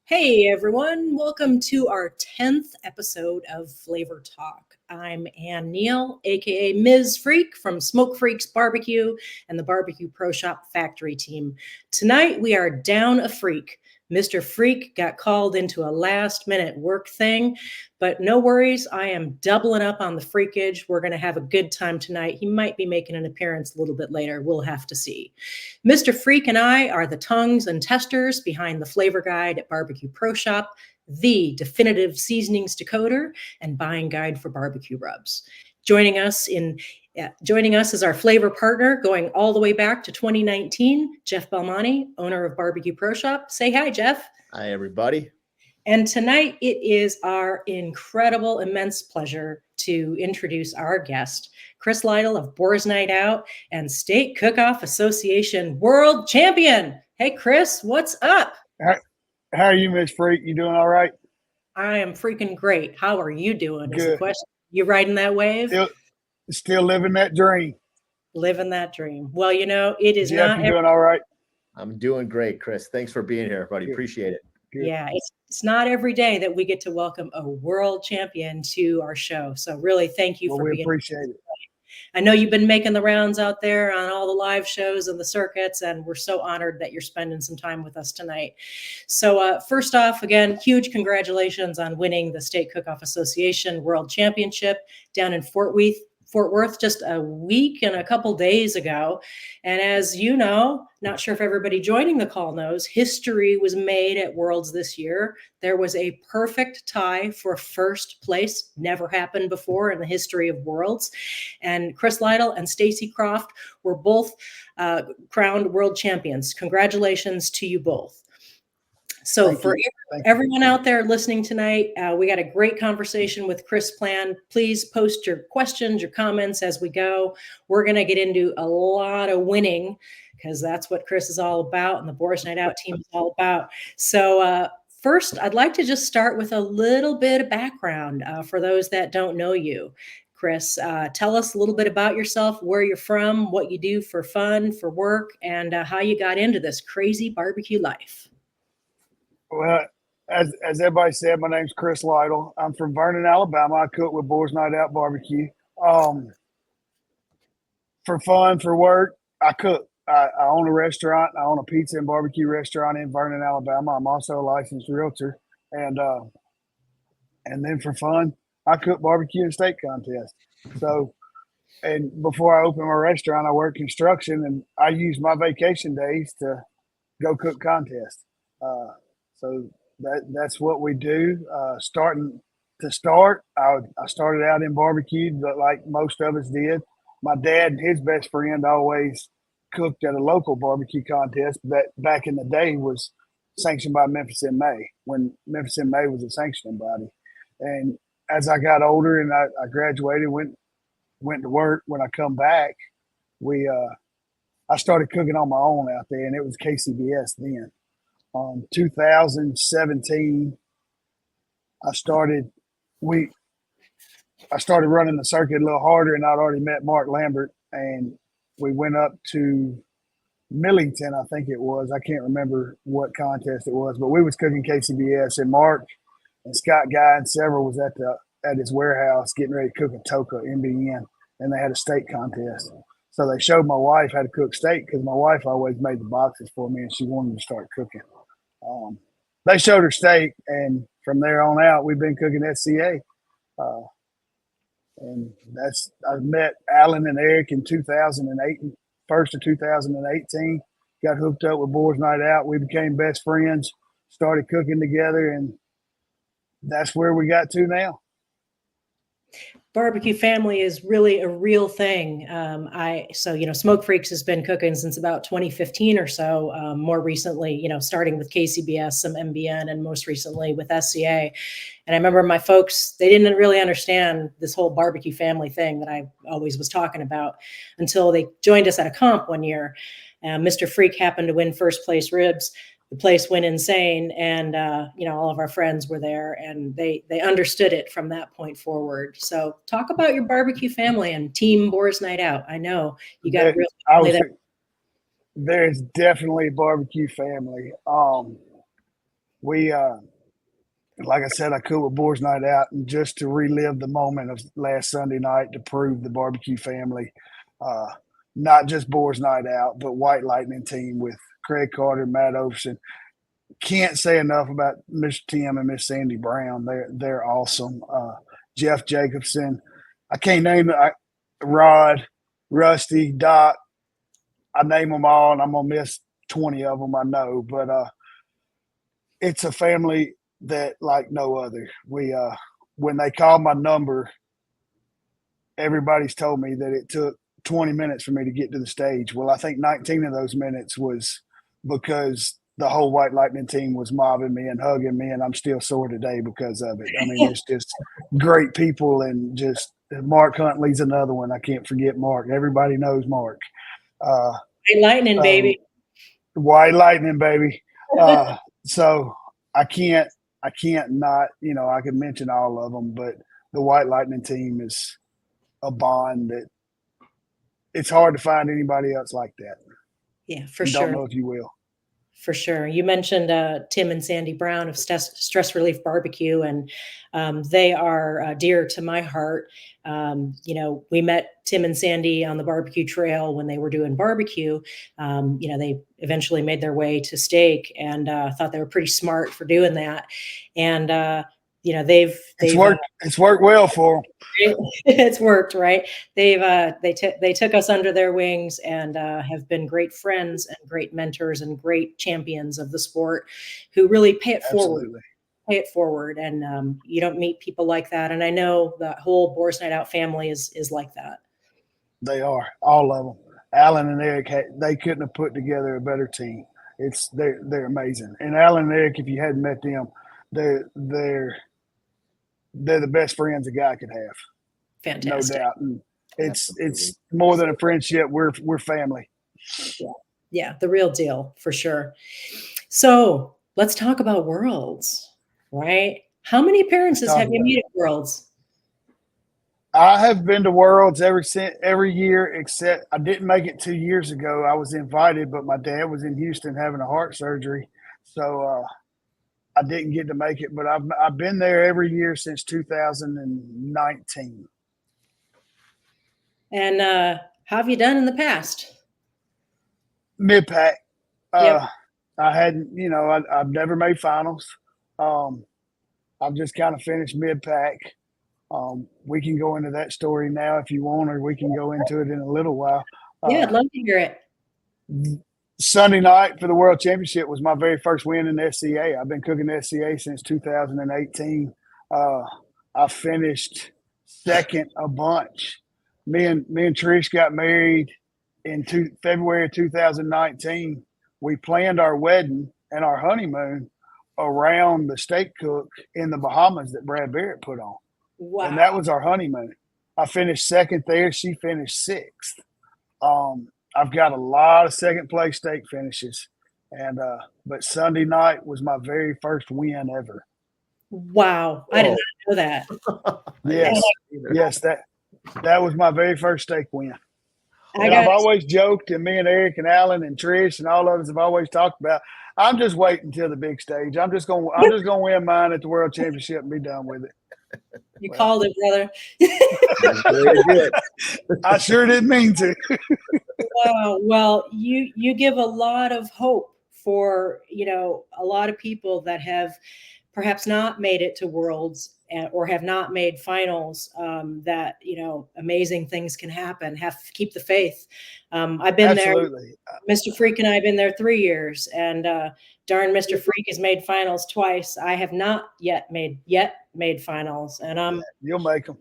Hey everyone, welcome to our 10th episode of Flavor Talk. I'm Ann Neal, aka Ms. Freak from Smoke Freaks Barbecue and the Barbecue Pro Shop Factory team. Tonight we are down a freak. Mr. Freak got called into a last-minute work thing, but no worries, I am doubling up on the freakage. We're going to have a good time tonight. He might be making an appearance a little bit later. We'll have to see. Mr. Freak and I are the tongues and testers behind the flavor guide at Barbecue Pro Shop, the definitive seasonings decoder and buying guide for barbecue rubs. Joining us is our flavor partner going all the way back to 2019, Jeff Belmonte, owner of Barbecue Pro Shop. Say hi, Jeff. Hi, everybody. And tonight it is our incredible, immense pleasure to introduce our guest, Chris Lytle of Boars Night Out and State Cook-Off Association World Champion. Hey, Chris, what's up? How are you, Miss Freak? You doing all right? I am freaking great. How are you doing? Good. Is the question. You riding that wave? Still living that dream. Living that dream. Well, you know, it is Jeff, not. You doing all right? I'm doing great, Chris. Thanks for being here, buddy. Appreciate it. Good. Yeah, it's not every day that we get to welcome a world champion to our show. So really, thank you for being here. We appreciate it. I know you've been making the rounds out there on all the live shows and the circuits, and we're so honored that you're spending some time with us tonight. So first off, again, huge congratulations on winning the State Cook-Off Association World Championship down in Fort Worth just a week and a couple days ago. And as you know, not sure if everybody joining the call knows, history was made at Worlds this year. There was a perfect tie for first place. Never happened before in the history of Worlds. And Chris Lytle and Stacy Croft were both crowned world champions. Congratulations to you both. So for everyone out there listening tonight, we got a great conversation with Chris planned. Please post your questions, your comments as we go. We're going to get into a lot of winning because that's what Chris is all about and the Boars Night Out team is all about. So first, I'd like to just start with a little bit of background for those that don't know you. Chris, tell us a little bit about yourself, where you're from, what you do for fun, for work, and how you got into this crazy barbecue life. Well, as everybody said, my name's Chris Lytle. I'm from Vernon, Alabama. I cook with Boars Night Out Barbecue. For fun, for work, I cook. I own a restaurant. I own a pizza and barbecue restaurant in Vernon, Alabama. I'm also a licensed realtor. And then for fun, I cook barbecue and steak contests. So, and before I opened my restaurant, I worked construction, and I used my vacation days to go cook contests. So that's what we do. I started out in barbecue, but like most of us did. My dad and his best friend always cooked at a local barbecue contest that back in the day was sanctioned by Memphis in May, when Memphis in May was a sanctioning body. And as I got older and I graduated, went to work, when I come back, I started cooking on my own out there, and it was KCBS then. 2017, I started running the circuit a little harder, and I'd already met Mark Lambert, and we went up to Millington, I think it was. I can't remember what contest it was, but we was cooking KCBS, and Mark and Scott Guy and several was at his warehouse getting ready to cook a Toka MBN, and they had a steak contest. So they showed my wife how to cook steak because my wife always made the boxes for me, and she wanted to start cooking. They showed her steak, and from there on out, we've been cooking SCA. And I met Alan and Eric in 2008, first of 2018, got hooked up with Boars Night Out. We became best friends, started cooking together, and that's where we got to now. barbecue family is really a real thing. Smoke Freaks has been cooking since about 2015 or so. More recently, starting with KCBS, some MBN, and most recently with SCA. And I remember my folks, they didn't really understand this whole barbecue family thing that I always was talking about until they joined us at a comp one year. Mr. Freak happened to win first place ribs. The place went insane, and all of our friends were there, and they understood it from that point forward. So talk about your barbecue family and Team Boars Night Out. I know you got a real family there. There's definitely a barbecue family. We like I said, I cooked with Boars Night Out, and just to relive the moment of last Sunday night to prove the barbecue family, not just Boars Night Out, but White Lightning team with Craig Carter, Matt Overson. Can't say enough about Mr. Tim and Miss Sandy Brown. They're awesome. Jeff Jacobson. I can't name it. Rod, Rusty, Doc. I name them all, and I'm going to miss 20 of them, I know. But it's a family that like no other. When they called my number, everybody's told me that it took 20 minutes for me to get to the stage. Well, I think 19 of those minutes was because the whole White Lightning team was mobbing me and hugging me, and I'm still sore today because of it. I mean, it's just great people, and just Mark Huntley's another one. I can't forget Mark. Everybody knows Mark. White Lightning, baby. White Lightning, baby. So I can't not, I could mention all of them, but the White Lightning team is a bond that it's hard to find anybody else like that. Yeah, for sure. Don't know if you will. For sure. You mentioned Tim and Sandy Brown of Stress Relief Barbecue, and they are dear to my heart. We met Tim and Sandy on the barbecue trail when they were doing barbecue. They eventually made their way to steak, and thought they were pretty smart for doing that. And it's worked well for them. It's worked, right? They took us under their wings, and have been great friends and great mentors and great champions of the sport, who really pay it forward. And you don't meet people like that. And I know the whole Boars Night Out family is like that. They are, all of them. Alan and Eric, they couldn't have put together a better team. They're amazing. And Alan and Eric, if you hadn't met them, they're the best friends a guy could have. Fantastic. No doubt. And it's more than a friendship. We're family. Yeah, the real deal, for sure. So let's talk about Worlds, right? How many appearances have you made at Worlds? I have been to Worlds every year, except I didn't make it 2 years ago. I was invited, but my dad was in Houston having a heart surgery. So I didn't get to make it, but I've been there every year since 2019. And how have you done in the past? Mid-pack. Yep. I hadn't, I've never made finals. I've just kind of finished mid-pack. We can go into that story now if you want, or we can go into it in a little while. Yeah, I'd love to hear it. Sunday night for the World Championship was my very first win in the SCA. I've been cooking the SCA since 2018. I finished second a bunch. Me and Trish got married in February of 2019. We planned our wedding and our honeymoon around the steak cook in the Bahamas that Brad Barrett put on. Wow. And that was our honeymoon. I finished second there. She finished sixth. I've got a lot of second place steak finishes, and but Sunday night was my very first win ever. Wow, I did not know that. Yes, that was my very first steak win. I've always joked, and me and Eric and Alan and Trish and all of us have always talked about, I'm just waiting till the big stage. I'm just gonna win mine at the World Championship and be done with it. You called it, brother. Very good. I sure didn't mean to. Wow. Well, you give a lot of hope for, a lot of people that have perhaps not made it to Worlds or have not made finals, that, amazing things can happen. Have to keep the faith. I've been Absolutely. there. Mr. Freak and I have been there 3 years, and darn, Mr. Freak has made finals twice. I have not yet made finals, and you'll make them.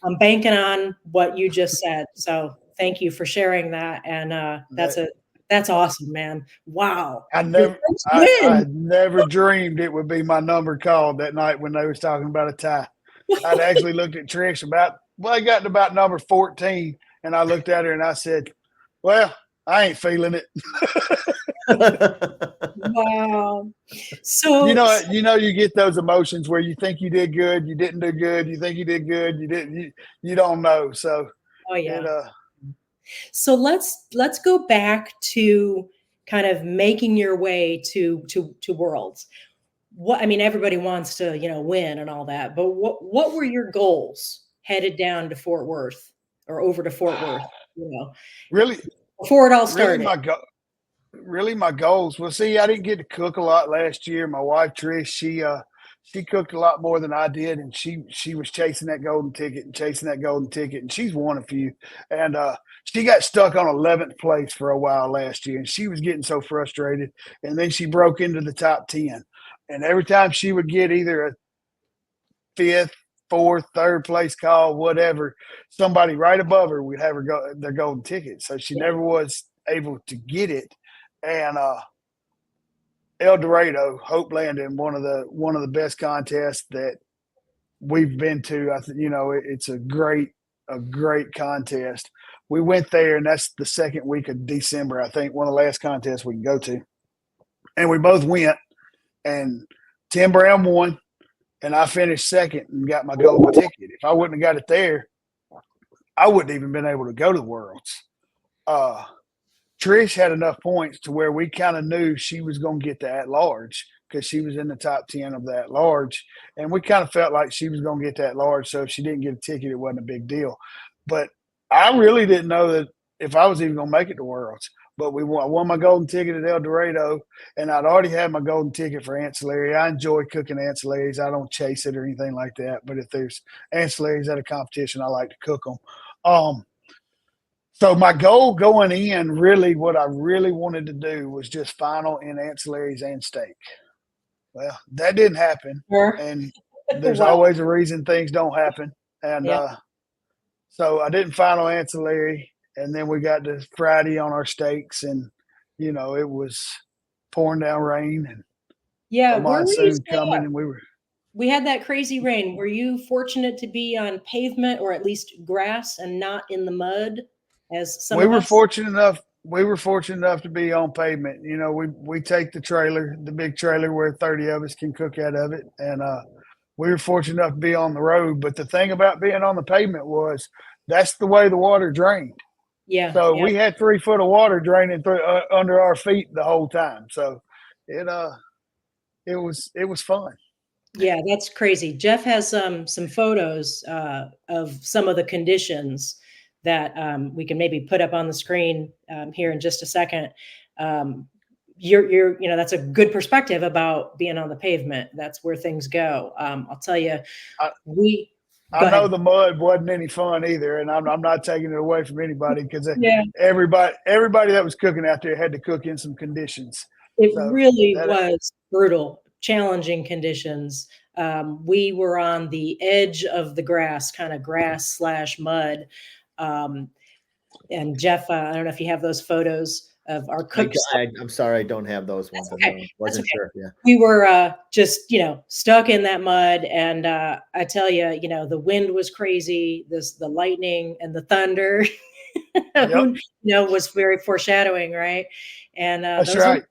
I'm banking on what you just said. So thank you for sharing that. And that's awesome, man. Wow. I Your never, first I win. had never dreamed it would be my number called that night when they was talking about a tie. I'd actually looked at Trish I got to about number 14, and I looked at her and I said, well, I ain't feeling it. Wow. So, You get those emotions where you think you did good, you didn't do good, you think you did good, you didn't, you don't know. So, oh yeah. So let's go back to kind of making your way to Worlds. I mean, everybody wants to, win and all that, but what were your goals headed down to Fort Worth or over to Fort Worth, really, before it all started? Really my goals. Well, see, I didn't get to cook a lot last year. My wife Trish, she cooked a lot more than I did, and she was chasing that golden ticket, and she's won a few. And she got stuck on 11th place for a while last year, and she was getting so frustrated. And then she broke into the top 10. And every time she would get either a 5th, 4th, 3rd place call, whatever, somebody right above her would have their golden ticket. So she never was able to get it. And El Dorado, Hope Landing, one of the best contests that we've been to. I think it's a great contest. We went there, and that's the second week of December. I think one of the last contests we can go to, and we both went. And Tim Brown won, and I finished second and got my golden ticket. If I wouldn't have got it there, I wouldn't even been able to go to the Worlds. Trish had enough points to where we kind of knew she was going to get the at-large because she was in the top 10 of the at-large. And we kind of felt like she was going to get that large. So if she didn't get a ticket, it wasn't a big deal. But I really didn't know that if I was even going to make it to Worlds. But I won my golden ticket at El Dorado, and I'd already had my golden ticket for ancillary. I enjoy cooking ancillaries. I don't chase it or anything like that. But if there's ancillaries at a competition, I like to cook them. So my goal going in, really, what I really wanted to do was just final in ancillaries and steak. Well, that didn't happen, and there's always a reason things don't happen. And so I didn't final ancillary, and then we got to Friday on our steaks, and it was pouring down rain and a monsoon coming, and we had that crazy rain. Were you fortunate to be on pavement or at least grass and not in the mud? We were fortunate enough to be on pavement. We take the trailer, the big trailer where 30 of us can cook out of it. And we were fortunate enough to be on the road. But the thing about being on the pavement was that's the way the water drained. Yeah. So we had 3 foot of water draining through under our feet the whole time. So it was fun. Yeah, that's crazy. Jeff has some photos of some of the conditions that we can maybe put up on the screen here in just a second. That's a good perspective about being on the pavement. That's where things go. I'll tell you, I know the mud wasn't any fun either, and I'm not taking it away from anybody because everybody that was cooking out there had to cook in some conditions. It really was brutal, challenging conditions. We were on the edge of the grass, kind of grass/mud. And Jeff, I don't know if you have those photos of our cooks. I'm sorry, I don't have those ones. That's okay. Wasn't sure. Yeah. We were just, stuck in that mud. And I tell you, the wind was crazy. The lightning and the thunder, was very foreshadowing, right? And that's right.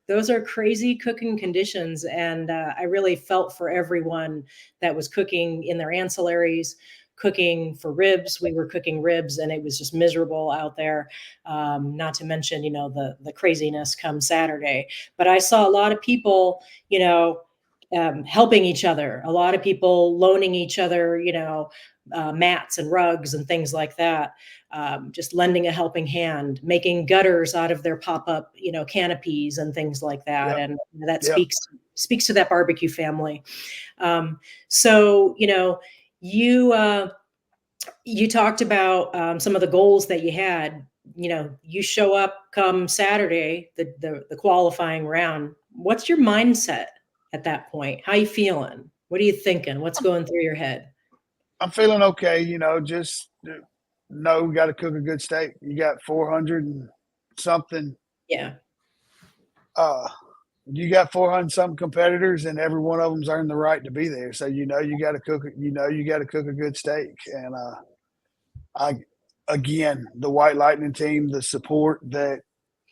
Those are crazy cooking conditions. And I really felt for everyone that was cooking in their ancillaries, cooking for ribs. We were cooking ribs and it was just miserable out there. Not to mention, the craziness come Saturday. But I saw a lot of people, helping each other, a lot of people loaning each other, mats and rugs and things like that. Just lending a helping hand, making gutters out of their pop-up, canopies and things like that. Yep. And that speaks to that barbecue family. So, you talked about some of the goals that you had. You show up come Saturday, the qualifying round. What's your mindset at that point? How you feeling? What are you thinking? What's going through your head? I'm feeling okay. Just know we got to cook a good steak. You got 400 and something. Yeah. You got 400 something competitors, and every one of them's earned the right to be there. So you got to cook. You got to cook a good steak. And I again, the White Lightning team, the support that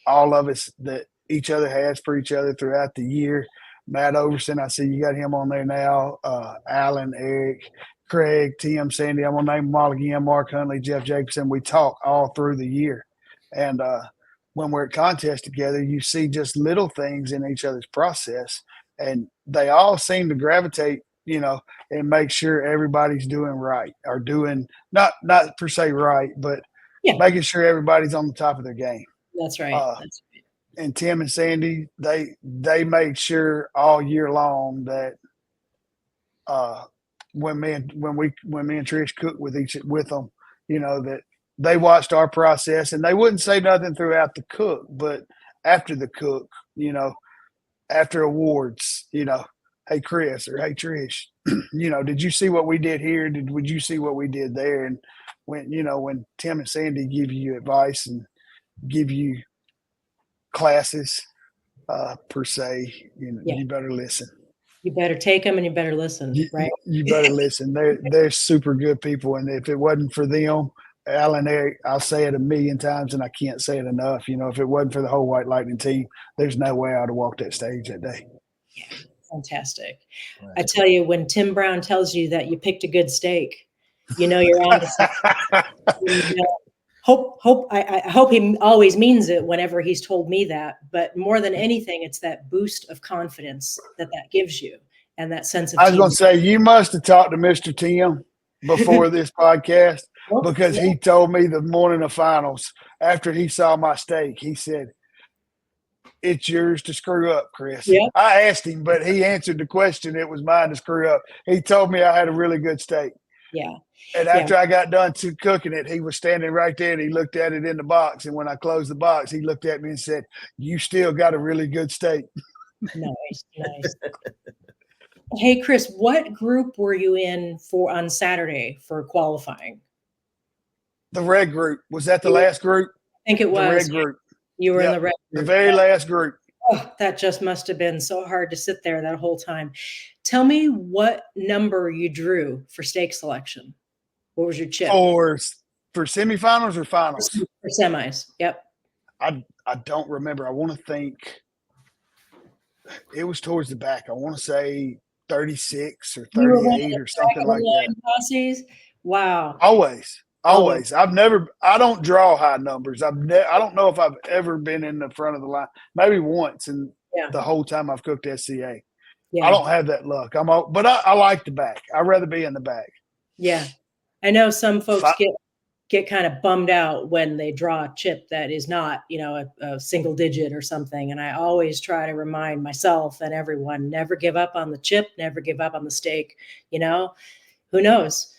all of us that each other has for each other throughout the year. Matt Overson, I see you got him on there now. Alan, Eric, Craig, Tim, Sandy. I'm gonna name them all again. Mark Huntley, Jeff Jacobson. We talk all through the year, and when we're at contests together, you see just little things in each other's process, and they all seem to gravitate, and make sure everybody's doing right or doing not per se right, but making sure everybody's on the top of their game. That's right. That's right. And Tim and Sandy, they made sure all year long that when me and Trish cooked with them, that they watched our process, and they wouldn't say nothing throughout the cook, but after the cook, after awards, hey Chris or hey Trish, did you see what we did here? Would you see what we did there? And when Tim and Sandy give you advice and give you classes per se, you better listen. You better take them and you better listen, right? You better listen. They're super good people, and if it wasn't for them, Alan, Eric, I'll say it a million times, and I can't say it enough. If it wasn't for the whole White Lightning team, there's no way I'd have walked that stage that day. Yeah, fantastic. Right. I tell you, when Tim Brown tells you that you picked a good steak, you're on to something. I hope he always means it whenever he's told me that. But more than anything, it's that boost of confidence that gives you, and that sense of. I was going to say, you must have talked to Mr. Tim before this podcast, because he told me the morning of finals after he saw my steak, he said, "It's yours to screw up, Chris." Yep. I asked him, but he answered the question. It was mine to screw up. He told me I had a really good steak. Yeah. And after I got done cooking it, he was standing right there and he looked at it in the box. And when I closed the box, he looked at me and said, "You still got a really good steak." Nice. Hey, Chris, what group were you in on Saturday for qualifying? The red group. Was that the last group? I think it was. The red group. You were in the red group. The very last group. Oh, that just must have been so hard to sit there that whole time. Tell me what number you drew for steak selection. What was your chip? For semifinals or finals? For semis. Yep. I don't remember. I want to think it was towards the back. I want to say 36 or 38 or something like that. Posses? Wow. Always. I don't draw high numbers. I don't know if I've ever been in the front of the line. Maybe once in the whole time I've cooked SCA. Yeah. I don't have that luck. But I like the back. I'd rather be in the back. Yeah. I know some folks get kind of bummed out when they draw a chip that is not, a single digit or something. And I always try to remind myself and everyone, never give up on the chip, never give up on the steak. Who knows?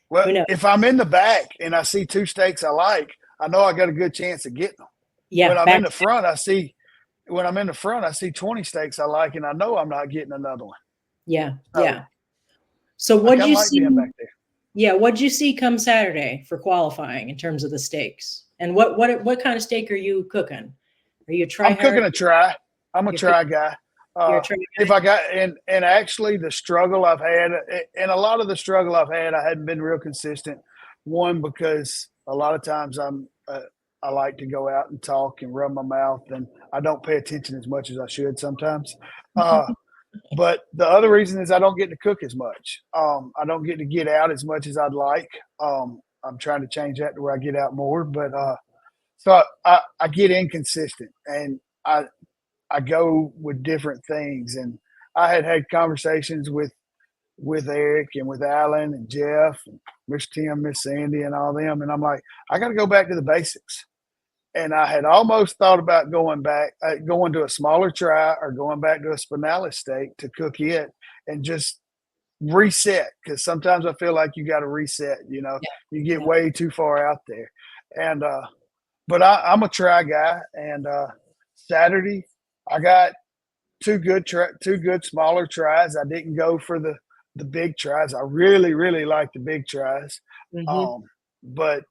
Well, if I'm in the back and I see two steaks I like, I know I got a good chance of getting them. Yeah. When I'm in the front, I see 20 steaks I like, and I know I'm not getting another one. Yeah. So what did you see back there? Yeah, what'd you see come Saturday for qualifying in terms of the steaks? And what kind of steak are you cooking? Are you trying? I'm cooking a try. I'm a try guy. If I got and actually the struggle I've had, and a lot of the struggle I've had, I hadn't been real consistent. One, because a lot of times I like to go out and talk and rub my mouth, and I don't pay attention as much as I should sometimes. But the other reason is I don't get to cook as much. I don't get to get out as much as I'd like. I'm trying to change that to where I get out more. But so I get inconsistent, and I go with different things. And I had conversations with Eric and with Alan and Jeff and Miss Tim, Miss Sandy, and all them. And I'm like, I got to go back to the basics. And I had almost thought about going to a smaller try or going back to a spinalis steak to cook it and just reset. Because sometimes I feel like you got to reset, you get way too far out there. And, but I'm a try guy. And Saturday I got two good smaller tries. I didn't go for the the big tries. I really, really like the big tries. Mhm. But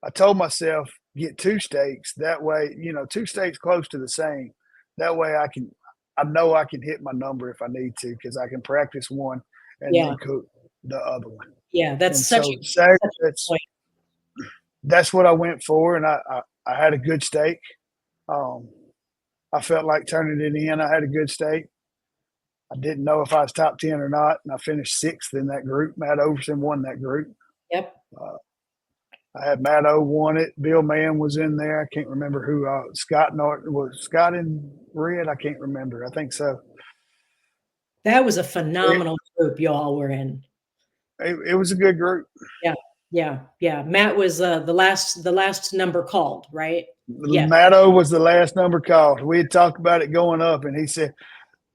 I told myself, get 2 steaks. That way, 2 steaks close to the same. That way I know I can hit my number if I need to, because I can practice one and Yeah. then cook the other one. Yeah, that's And such so a Saturday, such a point. that's what I went for, and I had a good steak. Um, I felt like turning it in. I had a good steak. I didn't know if I was top 10 or not, and I finished 6th in that group. Matt Overson won that group. Yep. I had Matt O won it. Bill Mann was in there. I can't remember who. Scott Norton was Scott in red. I can't remember. I think so. That was a It, phenomenal group y'all were in. it was a good group. Yeah. Yeah. Yeah. Matt was the last number called, right? Yeah. Matt O was the last number called. We had talked about it going up, and he said,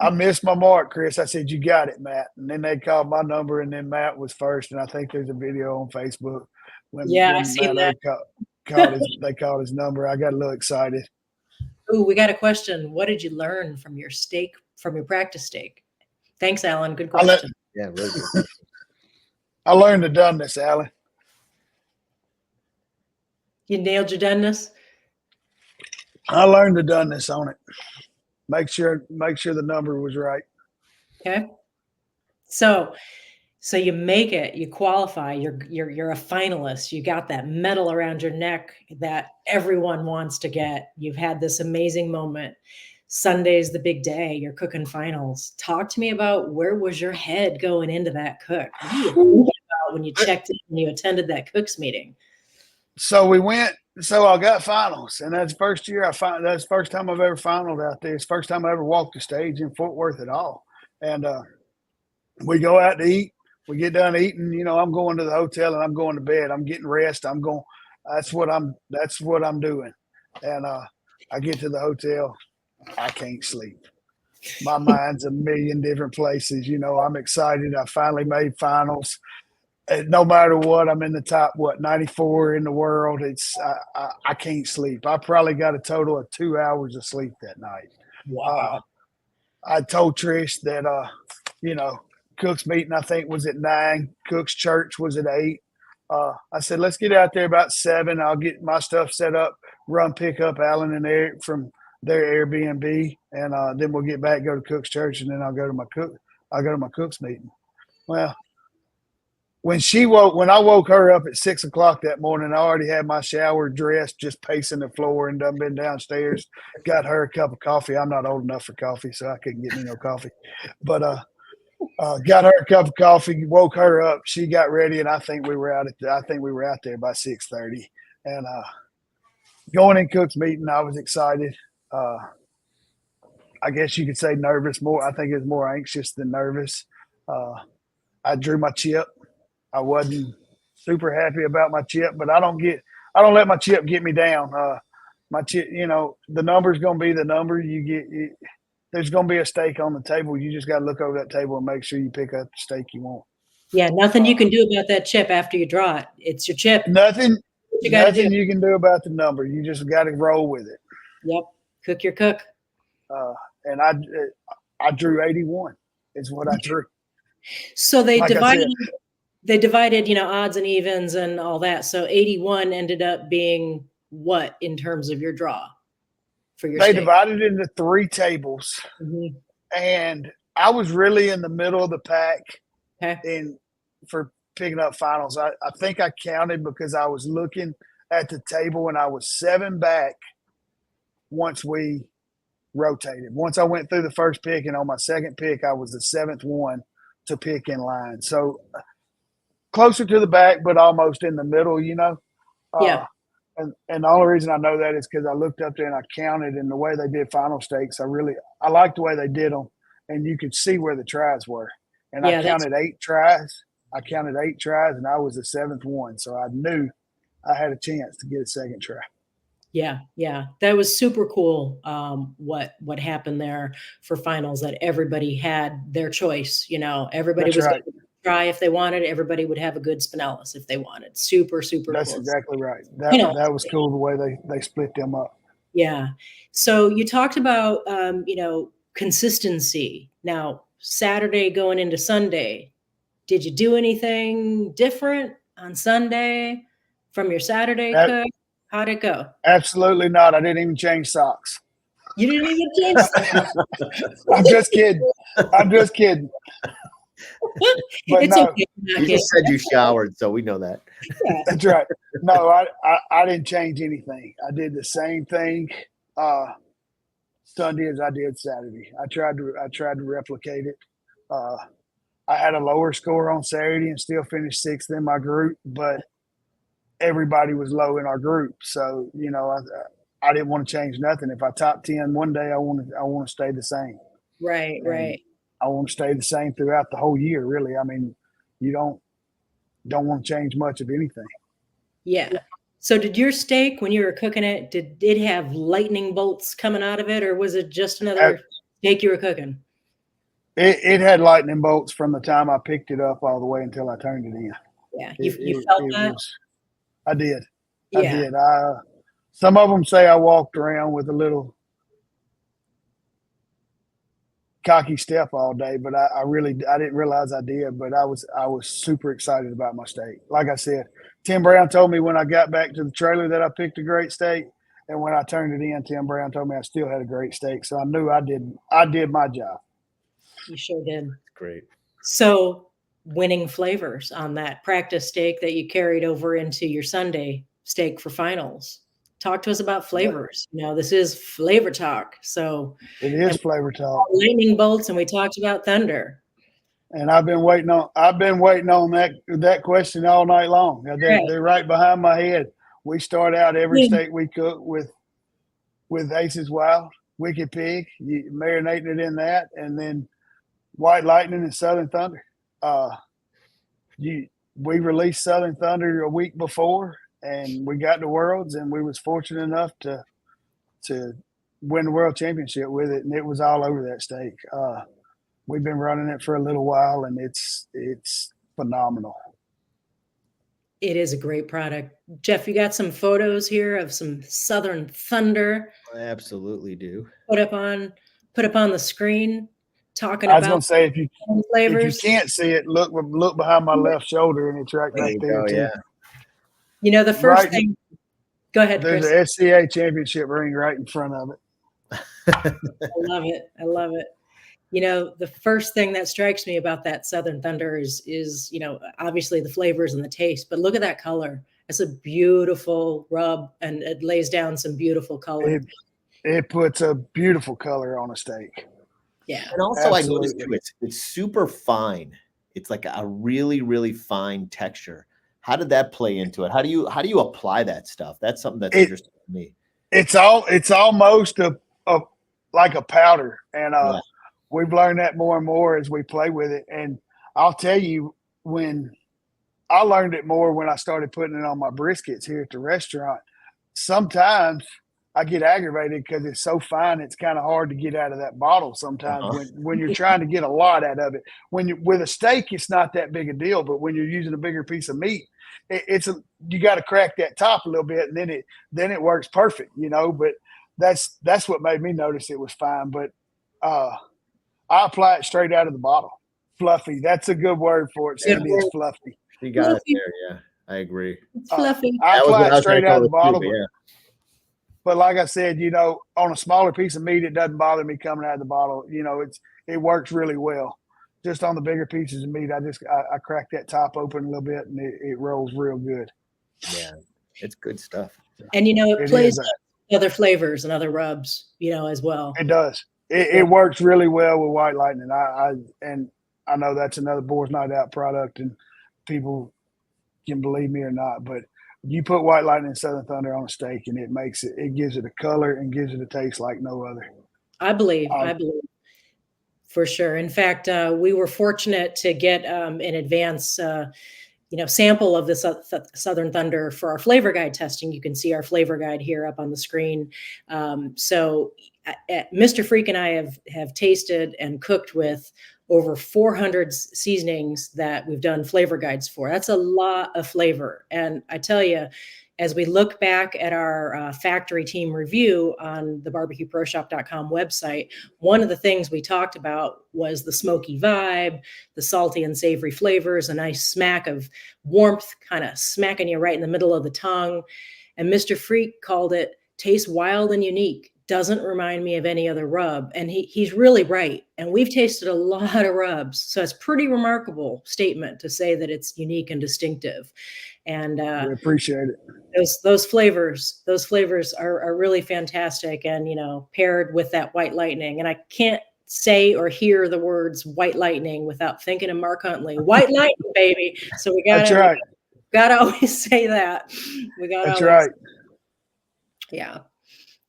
I missed my mark, Chris. I said, you got it, Matt. And then they called my number, and then Matt was first. And I think there's a video on Facebook Yeah, I when seen Matt that. O they called his number. I got a little excited. Ooh, we got a question. What did you learn from your practice steak? Thanks, Alan. Good question. Yeah, really good. I learned the doneness, Alan. You nailed your doneness? I learned the doneness on it. Make sure the number was right. Okay. So you make it, you qualify, you're a finalist. You got that medal around your neck that everyone wants to get. You've had this amazing moment. Sunday's the big day. You're cooking finals. Talk to me about, where was your head going into that cook? What were you thinking about when you checked in, when you attended that cooks meeting? So I got finals, and that's the first year that's the first time I've ever finaled out there. It's the first time I ever walked the stage in Fort Worth at all. And we go out to eat. We get done eating, I'm going to the hotel and I'm going to bed. I'm getting rest. That's what I'm doing. And I get to the hotel. I can't sleep. My mind's a million different places. I'm excited. I finally made finals. And no matter what, I'm in the top 94 in the world. I can't sleep. I probably got a total of 2 hours of sleep that night. Wow. I told Trish that Cook's meeting, I think, was at 9. Cook's church was at 8. I said, let's get out there about 7. I'll get my stuff set up, pick up Alan and Eric from their Airbnb, and then we'll get back, go to Cook's church, and then I'll go to my Cook's meeting. Well, when I woke her up at 6 o'clock that morning, I already had my shower, dressed, just pacing the floor, and done been downstairs. Got her a cup of coffee. I'm not old enough for coffee, so I couldn't get me no coffee. But got her a cup of coffee, woke her up. She got ready, and I think we were out there by 6:30. And going in Cook's meeting, I was excited. I guess you could say nervous more. I think it was more anxious than nervous. I drew my chip. I wasn't super happy about my chip, but I don't let my chip get me down. My chip, the number's going to be the number. There's going to be a steak on the table. You just got to look over that table and make sure you pick up the steak you want. Yeah, nothing you can do about that chip after you draw it. It's your chip. Nothing you can do about the number. You just got to roll with it. Yep. Cook your cook. And I drew 81 is what I drew. So they divided, odds and evens and all that. So 81 ended up being what in terms of your draw for your They steak? divided into 3 tables. Mm-hmm. And I was really in the middle of the pack for picking up finals. I think I counted because I was looking at the table and I was 7 back once we rotated. Once I went through the first pick, and on my second pick, I was the 7th one to pick in line. So closer to the back, but almost in the middle, Yeah. And the only reason I know that is because I looked up there and I counted, and the way they did final stakes, I liked the way they did them, and you could see where the tries were. And I counted 8 tries. And I was the 7th one, so I knew I had a chance to get a second try. Yeah, that was super cool. What happened there for finals, that everybody had their choice. Everybody was going to try if they wanted. Everybody would have a good Spinellis if they wanted. Super That's cool. Exactly right. That was cool the way they split them up. Yeah. So you talked about consistency. Now Saturday going into Sunday, Did you do anything different on Sunday from your Saturday cook? How'd it go? Absolutely not. I didn't even change socks. You didn't even change socks. I'm just kidding. I'm just kidding. But It's no, okay. You just said you showered, so we know that. Yeah. that's right. No, I didn't change anything. I did the same thing Sunday as I did Saturday. I tried to replicate it. I had a lower score on Saturday and still finished 6th in my group, but everybody was low in our group. So, you know, I didn't want to change nothing. If I top 10 one day, I want to stay the same. Right, right. I want to stay the same throughout the whole year, really. I mean, you don't want to change much of anything. Yeah. So did your steak, when you were cooking it, did it have lightning bolts coming out of it, or was it just another steak you were cooking? It had lightning bolts from the time I picked it up all the way until I turned it in. Yeah, you felt that? I did. Yeah. I did. Some of them say I walked around with a little cocky step all day, but I didn't realize I did. But I was super excited about my steak. Like I said, Tim Brown told me when I got back to the trailer that I picked a great steak, and when I turned it in, Tim Brown told me I still had a great steak. So I knew I did my job. You sure did. Great. So winning flavors on that practice steak that you carried over into your Sunday steak for finals. Talk to us about flavors. You know, this is flavor talk. So it is flavor talk. Lightning bolts, and we talked about thunder. And I've been waiting on that question all night long. They're right behind my head. We start out every steak we cook with Ace's Wild, Wicked Pig, marinating it in that, and then White Lightning and Southern Thunder. We released Southern Thunder a week before, and we got to Worlds, and we was fortunate enough to win the World Championship with it, and it was all over that steak. We've been running it for a little while, and it's phenomenal. It is a great product. Jeff, you got some photos here of some Southern Thunder. I absolutely do. Put up on the screen. Talking I was about going to say, if you flavors. can't see it, look behind my left shoulder, and it's right there too. Yeah. You know, the first thing. Go ahead, There's Chris. an SCA championship ring right in front of it. I love it. I love it. You know, the first thing that strikes me about that Southern Thunder is, you know, obviously the flavors and the taste, but look at that color. It's a beautiful rub, and it lays down some beautiful color. It puts a beautiful color on a steak. Yeah. And also Absolutely. I noticed too, it's super fine. It's like a really, really fine texture. How did that play into it? How do you apply that stuff? That's something that's interesting to me. It's almost a like a powder. And we've learned that more and more as we play with it. And I'll tell you, when I learned it more when I started putting it on my briskets here at the restaurant, sometimes I get aggravated because it's so fine. It's kind of hard to get out of that bottle sometimes when you're trying to get a lot out of it. With a steak, it's not that big a deal, but when you're using a bigger piece of meat, you got to crack that top a little bit, and then it works perfect, you know. But that's what made me notice it was fine. But I apply it straight out of the bottle. Fluffy. That's a good word for it, Sandy. It's fluffy. You got it there, yeah. I agree. It's fluffy. I apply it straight out of the bottle. Too, But like I said, you know, on a smaller piece of meat, it doesn't bother me coming out of the bottle. You know, it works really well. Just on the bigger pieces of meat, I crack that top open a little bit, and it rolls real good. Yeah, it's good stuff. And you know, it plays other flavors and other rubs, you know, as well. It does. It works really well with White Lightning. I know that's another Boars Night Out product, and people can believe me or not, but you put White Lightning and Southern Thunder on a steak, and it gives it a color and gives it a taste like no other. I believe for sure. In fact, we were fortunate to get an advance, sample of the Southern Thunder for our flavor guide testing. You can see our flavor guide here up on the screen. So Mr. Freak and I have tasted and cooked with over 400 seasonings that we've done flavor guides for. That's a lot of flavor. And I tell you, as we look back at our factory team review on the barbecueproshop.com website, one of the things we talked about was the smoky vibe, the salty and savory flavors, a nice smack of warmth kind of smacking you right in the middle of the tongue. And Mr. Freak called it tastes wild and unique. Doesn't remind me of any other rub. And he's really right. And we've tasted a lot of rubs. So it's a pretty remarkable statement to say that it's unique and distinctive. And we appreciate it. Those flavors are really fantastic. And, paired with that White Lightning. And I can't say or hear the words White Lightning without thinking of Mark Huntley. White Lightning, baby. So we That's right. Gotta always say that. That's right. Yeah.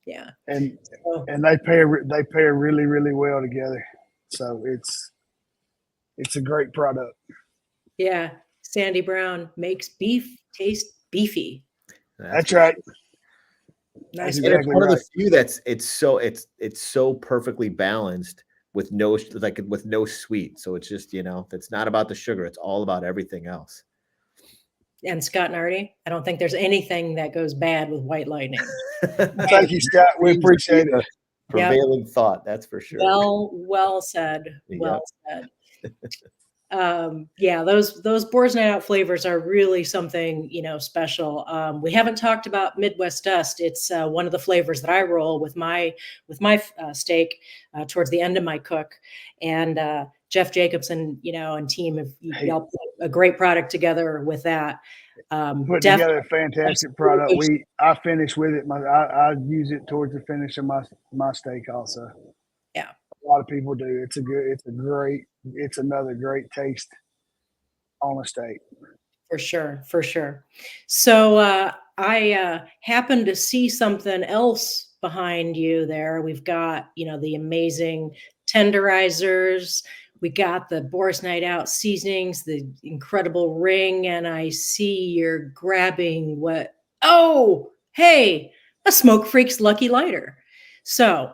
Yeah. And they pair really, really well together. So it's a great product. Yeah. Sandy Brown makes beef taste beefy. That's right. Nice. And it's one of the few it's so perfectly balanced with no sweet. So it's just, it's not about the sugar. It's all about everything else. And Scott and Artie, I don't think there's anything that goes bad with White Lightning. Thank you, Scott. We appreciate it. Prevailing thought, that's for sure. Well said. Well said. Those Boars Night Out flavors are really something, special. We haven't talked about Midwest Dust. It's one of the flavors that I roll with my steak towards the end of my cook. And Jeff Jacobson, and team have y'all put a great product together with that. Put together a fantastic product. I finish with it. I use it towards the finish of my steak also. Yeah, a lot of people do. It's another great taste on a steak. For sure. So I happened to see something else behind you there. We've got the amazing tenderizers. We got the Boars Night Out seasonings, the incredible ring, and I see you're grabbing a Smoke Freak's Lucky Lighter. So,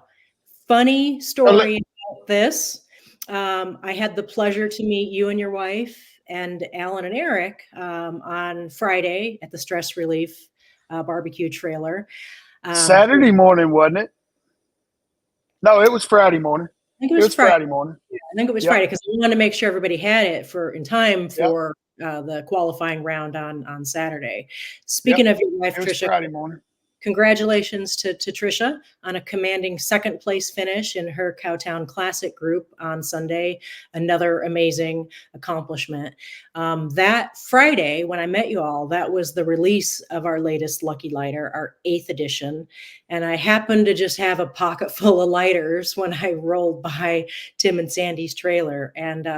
funny story about this. I had the pleasure to meet you and your wife and Alan and Eric on Friday at the Stress Relief barbecue trailer. Saturday morning, wasn't it? No, it was Friday morning. I think it was Friday morning. Yeah, I think it was Friday because we wanted to make sure everybody had it in time for the qualifying round on Saturday. Speaking of your wife, Tricia, Friday morning. Congratulations to Tricia on a commanding second place finish in her Cowtown Classic group on Sunday. Another amazing accomplishment. That Friday, when I met you all, that was the release of our latest Lucky Lighter, our 8th edition. And I happened to just have a pocket full of lighters when I rolled by Tim and Sandy's trailer. And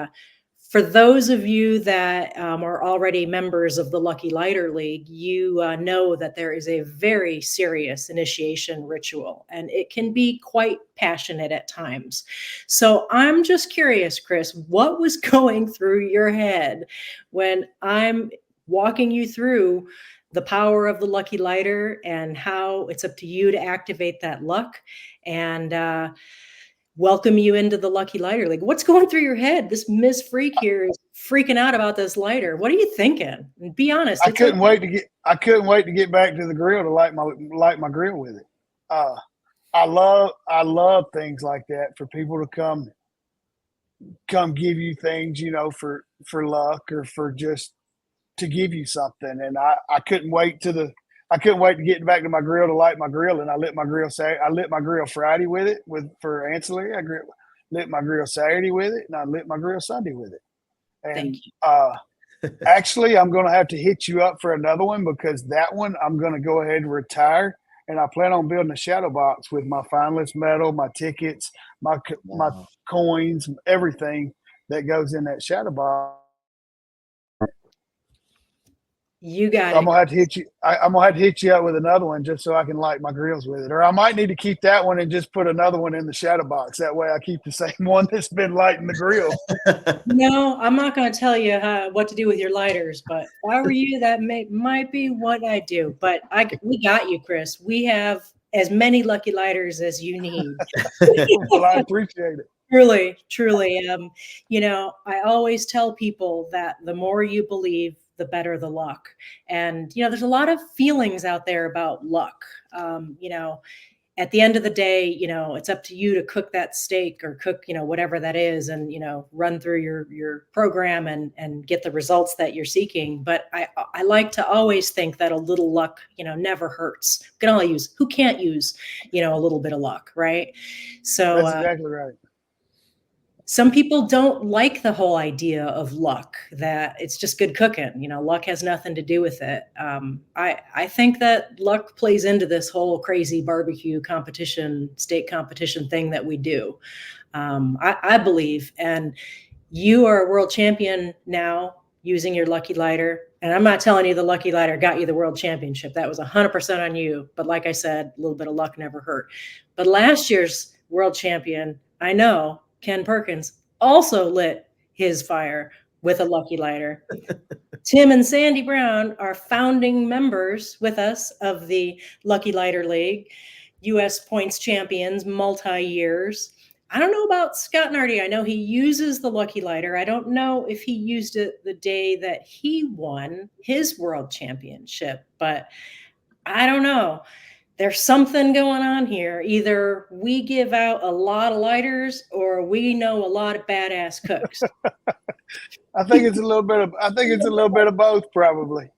for those of you that are already members of the Lucky Lighter League, you know that there is a very serious initiation ritual, and it can be quite passionate at times. So I'm just curious, Chris, what was going through your head when I'm walking you through the power of the Lucky Lighter and how it's up to you to activate that luck and welcome you into the Lucky Lighter League? What's going through your head? This Ms. Freak here is freaking out about this lighter. What are you thinking? Be honest. I couldn't wait to get back to the grill to light my grill with it. I love things like that, for people to come give you things, for luck or for just to give you something. And I couldn't wait to get back to my grill to light my grill, and I lit my grill Friday with it for ancillary. I lit my grill Saturday with it, and I lit my grill Sunday with it. And actually, I'm going to have to hit you up for another one, because that one I'm going to go ahead and retire, and I plan on building a shadow box with my finalist medal, my tickets, my coins, everything that goes in that shadow box. You got it. I'm gonna have to hit you. I'm gonna have to hit you up with another one just so I can light my grills with it. Or I might need to keep that one and just put another one in the shadow box. That way, I keep the same one that's been lighting the grill. No, I'm not going to tell you what to do with your lighters, but if I were you, that might be what I do. But we got you, Chris. We have as many Lucky Lighters as you need. Well, I appreciate it. Truly. I always tell people that the more you believe, the better the luck. And, you know, there's a lot of feelings out there about luck. You know, at the end of the day, you know, it's up to you to cook that steak or cook, you know, whatever that is, and, you know, run through your program and get the results that you're seeking. But I like to always think that a little luck, you know, never hurts. Who can't use, you know, a little bit of luck, right? So That's exactly right. some people don't like the whole idea of luck, that it's just good cooking. You know, luck has nothing to do with it. I think that luck plays into this whole crazy barbecue competition, state competition thing that we do. I believe, and you are a world champion now using your Lucky Lighter. And I'm not telling you the Lucky Lighter got you the world championship. That was 100% on you. But like I said, a little bit of luck never hurt. But last year's world champion, I know, Ken Perkins, also lit his fire with a Lucky Lighter. Tim and Sandy Brown are founding members with us of the Lucky Lighter League, U.S. points champions, multi-years. I don't know about Scott Nardi. I know he uses the Lucky Lighter. I don't know if he used it the day that he won his world championship, but I don't know. There's something going on here. Either we give out a lot of lighters or we know a lot of badass cooks. I think it's a little bit of both, probably.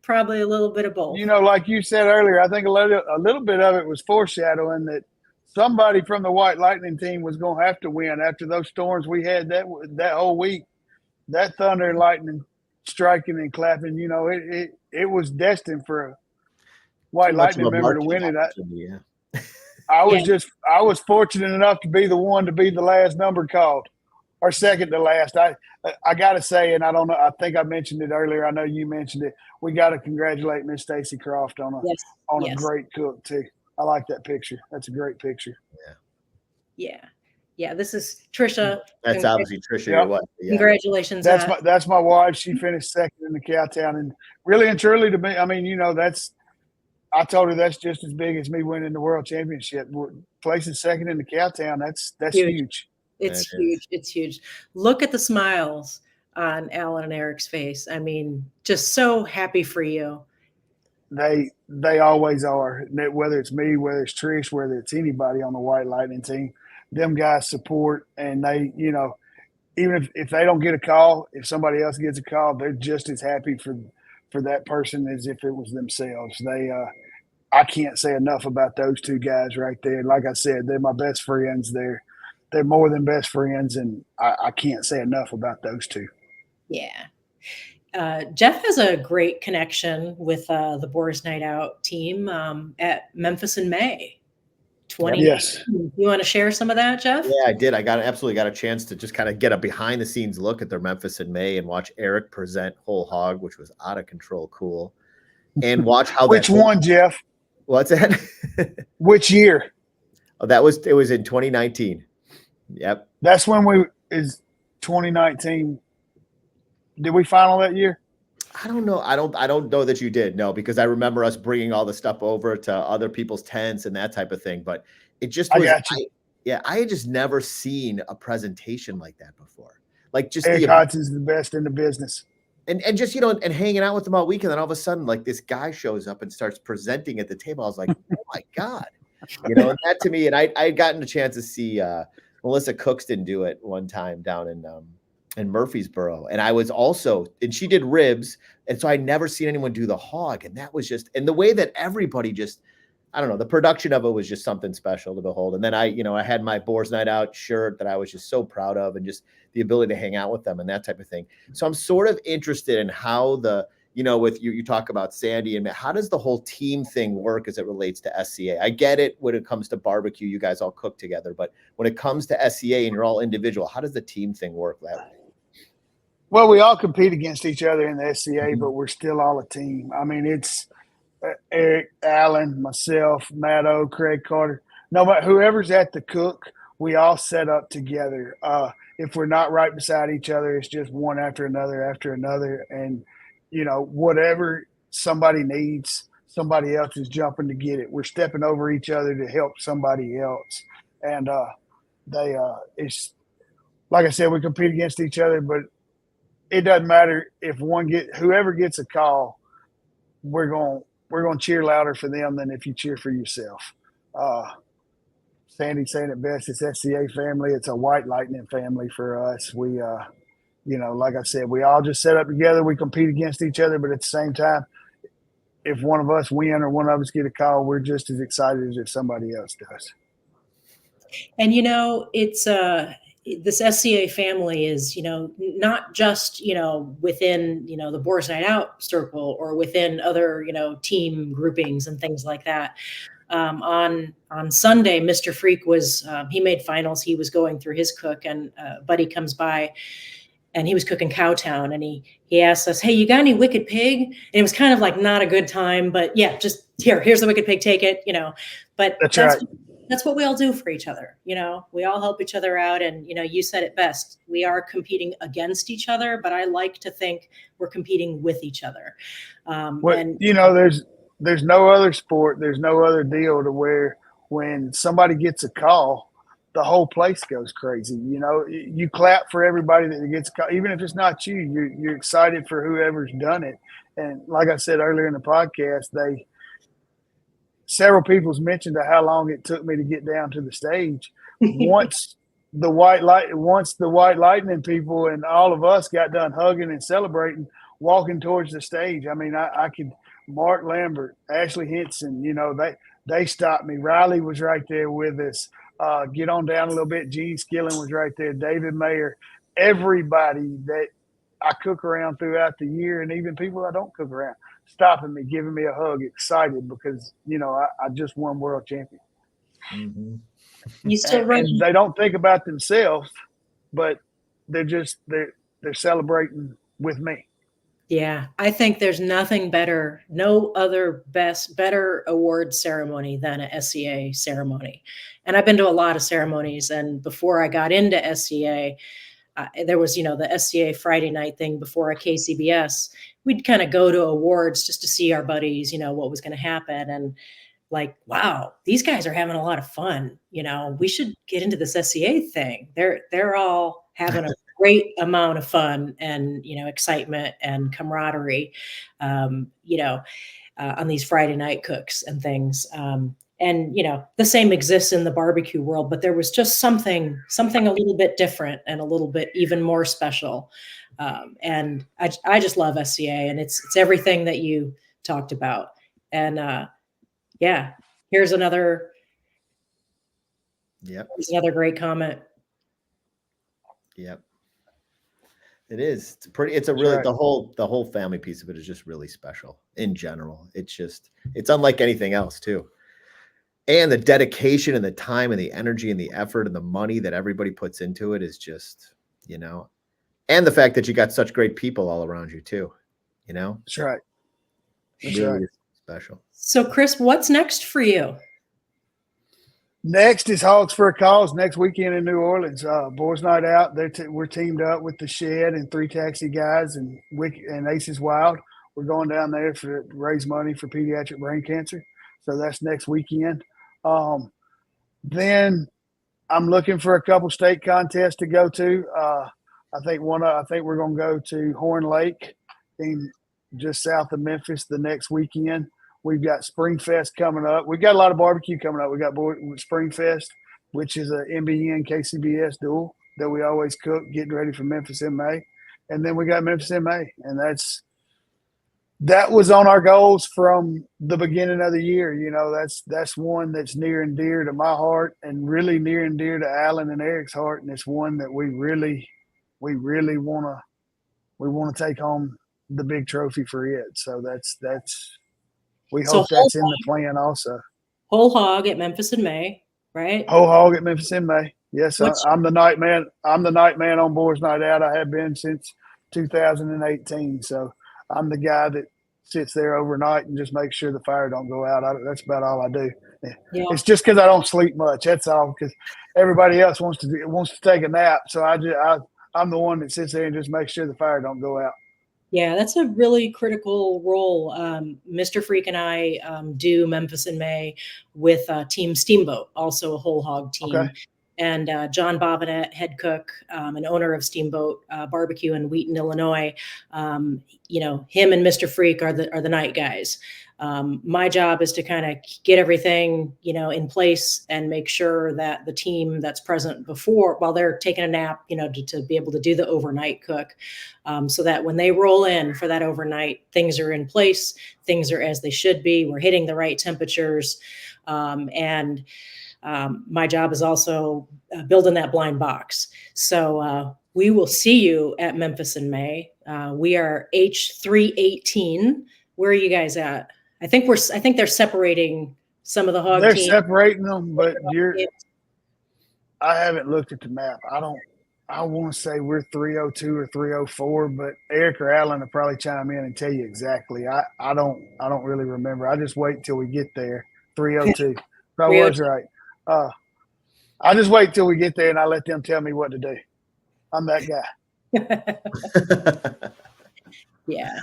Probably a little bit of both. You know, like you said earlier, I think a little bit of it was foreshadowing that somebody from the White Lightning team was going to have to win after those storms we had that whole week. That thunder and lightning striking and clapping, you know, it was destined for a White Lightning member to win it. I was fortunate enough to be the one to be the last number called, or second to last. I got to say, and I don't know, I think I mentioned it earlier. I know you mentioned it. We got to congratulate Miss Stacy Croft on a great cook too. I like that picture. That's a great picture. Yeah. This is Trisha. That's obviously Trisha. Your wife. Yeah. Congratulations. That's my wife. She finished second in the Cowtown, and really and truly to me, I mean, you know, I told her that's just as big as me winning the world championship. Placing second in the Cowtown, that's huge. It's huge. It's huge. Look at the smiles on Alan and Eric's face. I mean, just so happy for you. They always are. Whether it's me, whether it's Trish, whether it's anybody on the White Lightning team, them guys support, and they, you know, even if they don't get a call, if somebody else gets a call, they're just as happy for that person as if it was themselves. I can't say enough about those two guys right there. Like I said, they're my best friends. They're more than best friends, and I can't say enough about those two. Yeah. Jeff has a great connection with the Boars Night Out team at Memphis in May 20. Yes. You want to share some of that, Jeff? Yeah, I did. I absolutely got a chance to just kind of get a behind the scenes look at their Memphis in May and watch Eric present whole hog, which was out of control cool. And watch how Which one, Jeff? What's that? Which year? Oh, it was in 2019. Yep. That's when is 2019. Did we final that year? I don't know. I don't know that you did. No, because I remember us bringing all the stuff over to other people's tents and that type of thing. But it just was. I had just never seen a presentation like that before. Like just Eric Hodson's the best in the business. And just, you know, and hanging out with them all weekend. And all of a sudden, like this guy shows up and starts presenting at the table. I was like, oh my God. You know, and that to me, and I had gotten a chance to see Melissa Cookston do it one time down in Murfreesboro. And I was also, and she did ribs. And so I'd never seen anyone do the hog. And that was just, and the way that everybody just, I don't know, the production of it was just something special to behold. And then I had my Boars Night Out shirt that I was just so proud of, and just the ability to hang out with them and that type of thing. So I'm sort of interested in how with you talk about Sandy and how does the whole team thing work as it relates to SCA? I get it when it comes to barbecue, you guys all cook together, but when it comes to SCA and you're all individual, how does the team thing work that way? Well, we all compete against each other in the SCA, but we're still all a team. I mean, it's Eric, Allen, myself, Matt O, Craig Carter. No matter whoever's at the cook, we all set up together. If we're not right beside each other, it's just one after another. And, you know, whatever somebody needs, somebody else is jumping to get it. We're stepping over each other to help somebody else. And it's like I said, we compete against each other, but it doesn't matter if whoever gets a call, we're going to cheer louder for them than if you cheer for yourself. Sandy saying it best. It's SCA family. It's a White Lightning family for us. We, like I said, we all just set up together. We compete against each other, but at the same time, if one of us win or one of us get a call, we're just as excited as if somebody else does. And, it's this SCA family is, not just, within, the Boars Night Out circle or within other, team groupings and things like that. On Sunday, Mr. Freak was, he made finals. He was going through his cook, and Buddy comes by, and he was cooking Cowtown, and he asked us, "Hey, you got any wicked pig?" And it was kind of like not a good time, but yeah, just here's the wicked pig, take it, But that's right. That's what we all do for each other. We all help each other out. And, you said it best. We are competing against each other, but I like to think we're competing with each other. There's no other sport. There's no other deal to where when somebody gets a call, the whole place goes crazy. You clap for everybody that gets a call. Even if it's not you, you're excited for whoever's done it. And like I said earlier in the podcast, several people's mentioned how long it took me to get down to the stage. Once the White Lightning people and all of us got done hugging and celebrating, walking towards the stage. I mean, I could. Mark Lambert, Ashley Henson, they stopped me. Riley was right there with us. Get on down a little bit. Gene Skillen was right there. David Mayer, everybody that I cook around throughout the year, and even people I don't cook around, stopping me, giving me a hug, excited because, I just won world champion. Mm-hmm. You still run. And they don't think about themselves, but they're celebrating with me. Yeah, I think there's nothing better, no other better award ceremony than a SCA ceremony. And I've been to a lot of ceremonies. And before I got into SCA, there was, the SCA Friday night thing before a KCBS. We'd kind of go to awards just to see our buddies, what was going to happen. And like, wow, these guys are having a lot of fun. We should get into this SCA thing. They're all having a great amount of fun and, excitement and camaraderie, on these Friday night cooks and things. And, the same exists in the barbecue world, but there was just something a little bit different and a little bit even more special. And I just love SCA, and it's everything that you talked about. And, yeah, here's another great comment. Yep. It is. It's the whole family piece of it is just really special in general. It's unlike anything else too. And the dedication and the time and the energy and the effort and the money that everybody puts into it is just, and the fact that you got such great people all around you too, That's right. That's really right. Special. So Chris, what's next for you? Next is Hogs for a Cause next weekend in New Orleans. Boys Night Out. We're teamed up with the Shed and 3 Taxi Guys and Aces Wild. We're going down there to raise money for pediatric brain cancer. So that's next weekend. Then I'm looking for a couple state contests to go to. I think we're going to go to Horn Lake in just south of Memphis the next weekend. We've got Spring Fest coming up. We've got a lot of barbecue coming up. We got Spring Fest, which is a NBN KCBS duel that we always cook, getting ready for Memphis in May. And then we got Memphis in May. And that was on our goals from the beginning of the year. That's one that's near and dear to my heart and really near and dear to Alan and Eric's heart. And it's one that we really want to take home the big trophy for it. So we hope that's in the plan also. Whole hog at Memphis in May, right? Whole hog at Memphis in May. Yes, I'm the night man. I'm the night man on Boars Night Out. I have been since 2018. So I'm the guy that sits there overnight and just makes sure the fire don't go out. That's about all I do. Yeah. It's just because I don't sleep much. That's all. Because everybody else wants to take a nap. So I'm the one that sits there and just makes sure the fire don't go out. Yeah, that's a really critical role. Mr. Freak and I do Memphis in May with Team Steamboat, also a whole hog team. Okay. and John Bobinet, head cook and owner of Steamboat Barbecue in Wheaton, Illinois. You know, him and Mr. Freak are the night guys. My job is to kind of get everything, you know, in place and make sure that the team that's present before, while they're taking a nap, you know, to be able to do the overnight cook, so that when they roll in for that overnight, things are in place, things are as they should be. We're hitting the right temperatures, and my job is also building that blind box. So we will see you at Memphis in May. We are H318. Where are you guys at? I think they're separating some of the hog They're team. separating them, but I haven't looked at the map. I want to say we're 302 or 304, but Eric or Alan will probably chime in and tell you exactly. I don't really remember. I just wait till we get there. 302. That was right. I just wait till we get there and I let them tell me what to do. I'm that guy. Yeah.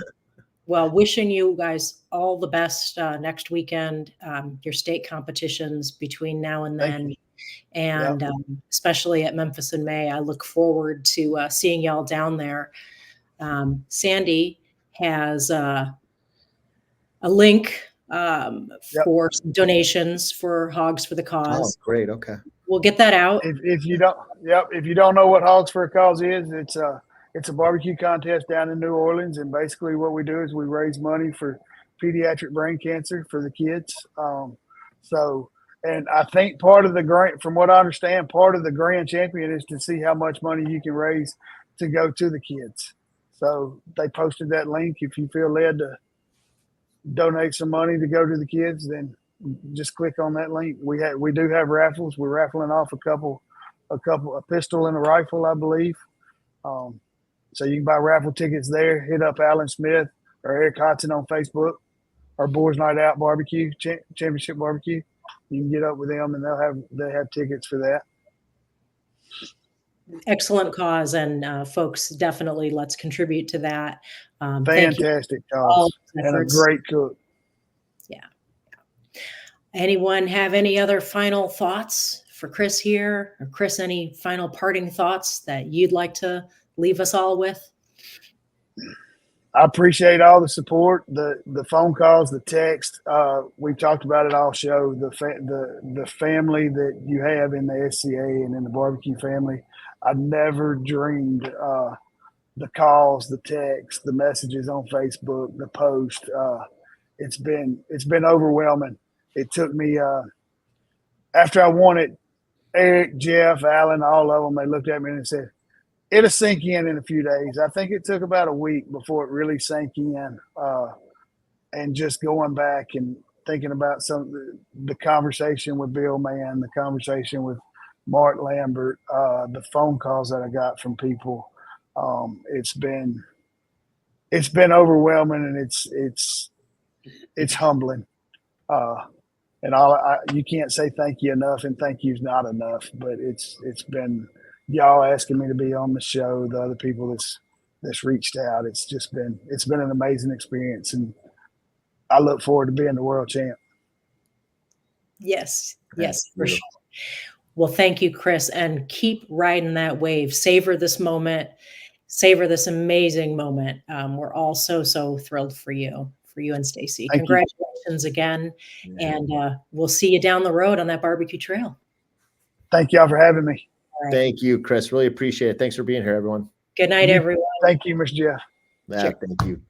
Well, wishing you guys all the best next weekend, your state competitions between now and then, and especially at Memphis in May. I look forward to seeing y'all down there. Sandy has a link for some donations for Hogs for the Cause. Oh, great. Okay. We'll get that out. If you don't know what Hogs for a Cause is, it's a barbecue contest down in New Orleans, and basically what we do is we raise money for pediatric brain cancer for the kids. And I think part of the grant, from what I understand, part of the grand champion is to see how much money you can raise to go to the kids. So they posted that link. If you feel led to donate some money to go to the kids, then just click on that link. We do have raffles. We're raffling off a pistol and a rifle, I believe. So you can buy raffle tickets there. Hit up Alan Smith or Eric Hodson on Facebook, or Boars Night Out Barbecue, Championship Barbecue. You can get up with them, and they have tickets for that. Excellent cause, and folks, definitely let's contribute to that. Fantastic cause and a great cook. Yeah. Anyone have any other final thoughts for Chris here? Or Chris, any final parting thoughts that you'd like to leave us all with? I appreciate all the support, the phone calls, the text. We've talked about it all show. The family that you have in the SCA and in the barbecue family. I never dreamed the calls, the texts, the messages on Facebook, the post. It's been overwhelming. It took me after I won it, Eric, Jeff, Alan, all of them, they looked at me and said, it'll sink in a few days. I think it took about a week before it really sank in. And just going back and thinking about the conversation with Bill Mann, the conversation with Mark Lambert, the phone calls that I got from people. It's been overwhelming, and it's humbling. And you can't say thank you enough, and thank you's not enough, but it's been y'all asking me to be on the show, the other people that's reached out. It's been an amazing experience, and I look forward to being the world champ. Yes, for sure. Well, thank you, Chris, and keep riding that wave. Savor this moment. Savor this amazing moment. We're all so thrilled for you and Stacy. Congratulations again, and we'll see you down the road on that barbecue trail. Thank y'all for having me. Right. Thank you, Chris. Really appreciate it. Thanks for being here, everyone. Good night, everyone. Thank you, Mr. Jeff. Thank you.